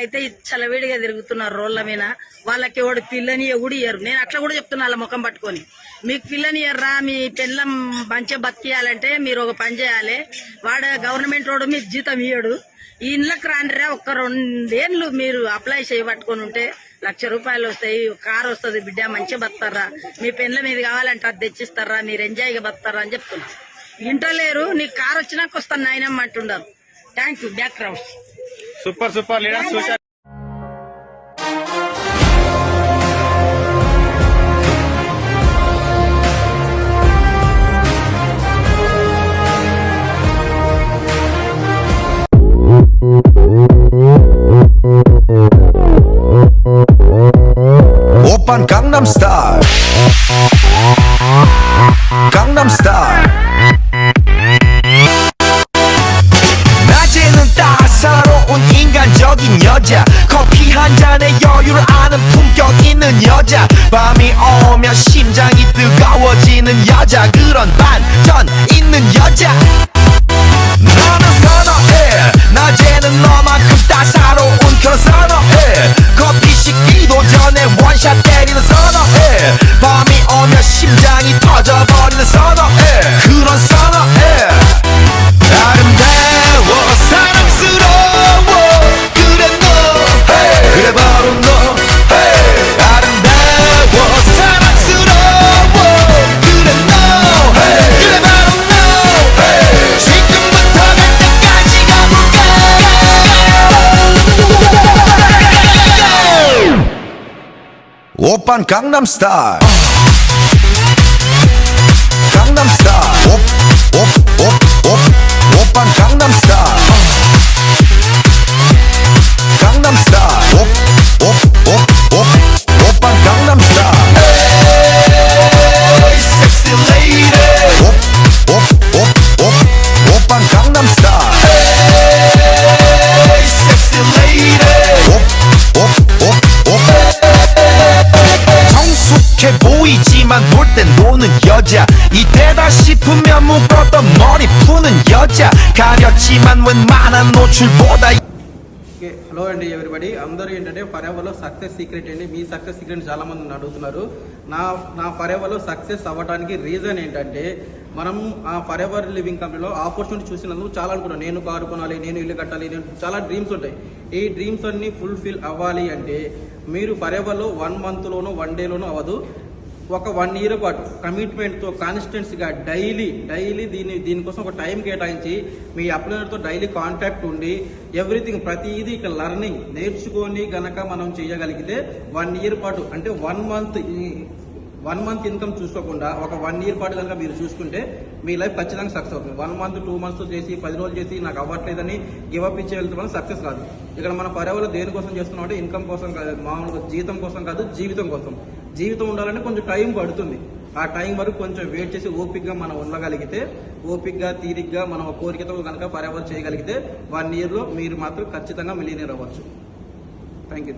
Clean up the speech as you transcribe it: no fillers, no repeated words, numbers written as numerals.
అయితే చలవిడిగా తిరుగుతున్నారు రోడ్ల మీద. వాళ్ళకి ఎవడు పిల్లని కూడా ఇయ్యరు. నేను అట్లా కూడా చెప్తున్నా వాళ్ళ ముఖం పట్టుకొని, మీకు పిల్లని ఇయ్యర్రా, మీ పిల్లం మంచిగా బతికియాలంటే మీరు ఒక పని చేయాలి. వాడు గవర్నమెంట్ రోడ్డు మీకు జీతం ఇయ్యడు. ఈ ఇండ్లకు రాండిరా, ఒక్క 2 ఏళ్ళు మీరు అప్లై చేయబట్టుకొని ఉంటే ₹1,00,000 వస్తాయి, కారు వస్తుంది, బిడ్డ మంచిగా బతారా, మీ పెన్ల మీద కావాలంటే అది తెచ్చిస్తారా, మీరు ఎంజాయ్గా బతారా అని చెప్తున్నా. ఇంటలేరు, నీకు కారు వచ్చినాక వస్తాను నాయనమ్మ అంటున్నారు. Thank you. Back round super leaders. 오빤 강남 스타일 강남 스타일 낮에는 따사로운 인간적인 여자 커피 한 잔에 여유를 아는 품격 있는 여자 밤이 오면 심장이 뜨거워지는 여자 그런 반전 있는 여자 너는 선어해 낮에는 너만큼 따사로운 그런 선어해 커피 식기도 전에 원샷 때리는 선어해 밤이 오면 심장이 터져버리는 선어해 그런 선어해 아름다워 사랑스러워 그래 너 hey. 그래 바로 너 hey. 아름다워 사랑스러워 그래 너 hey. 그래 바로 너 hey. 지금부터 갈 때까지 가볼까 오빤 강남 스타일 강남 스타일 오빤 강남 스타일 강남 스타일 오빤 강남 스타일 Hey sexy lady 오빤 강남 스타일 Hey sexy lady 성숙해 보이지만 놀 땐 노는 여자 이때다 싶으면 묶었던 머리 푸는 여자 가렸지만 웬만한 노출보다 హలో అండి ఎవరిబడి అందరూ ఏంటంటే ఫరెవర్లో సక్సెస్ సీక్రెట్ అండి. మీ సక్సెస్ సీక్రెట్ చాలా మంది అడుగుతున్నారు. నా ఫరెవర్లో సక్సెస్ అవ్వడానికి రీజన్ ఏంటంటే మనం ఆ ఫరెవర్ లివింగ్ కంపెనీలో ఆపర్చునిటీ చూసినందుకు చాలా అనుకున్నాను. నేను కారు కొనాలి, నేను ఇల్లు కట్టాలి, నేను చాలా డ్రీమ్స్ ఉంటాయి. ఈ డ్రీమ్స్ అన్ని ఫుల్ఫిల్ అవ్వాలి అంటే మీరు ఫరెవర్లో 1 మంత్లోనో 1 డేలోనో అవ్వదు. ఒక 1 ఇయర్ పాటు కమిట్మెంట్తో కాన్స్టెన్సీగా డైలీ దీనికోసం ఒక టైం కేటాయించి మీ అప్లైనర్తో డైలీ కాంటాక్ట్ ఉండి ఎవ్రీథింగ్ ప్రతిదీ ఇక్కడ లర్నింగ్ నేర్చుకొని గనక మనం చేయగలిగితే 1 ఇయర్ పాటు అంటే 1 మంత్ ఇన్కమ్ చూసుకోకుండా ఒక 1 ఇయర్ పాటు కనుక మీరు చూసుకుంటే మీ లైఫ్ ఖచ్చితంగా సక్సెస్ అవుతుంది. 1 మంత్ 2 మంత్స్ చేసి 10 రోజులు చేసి నాకు అవ్వట్లేదని గివప్ ఇచ్చి వెళ్తే సక్సెస్ కాదు. ఇక్కడ మన ఫరెవర్లో దేనికోసం చేస్తున్నాం అంటే ఇన్కమ్ కోసం కాదు, మామూలుగా జీతం కోసం కాదు, జీవితం కోసం. జీవితం ఉండాలంటే కొంచెం టైం పడుతుంది. ఆ టైం వరకు కొంచెం వెయిట్ చేసి ఓపిక్గా మనం ఉండగలిగితే, ఓపిక్గా తీరిగ్గా మనం ఒక కోరికతో కనుక ఫరెవర్ చేయగలిగితే 1 ఇయర్లో మీరు మాత్రం ఖచ్చితంగా మిలియనీర్ అవ్వచ్చు. Thank you.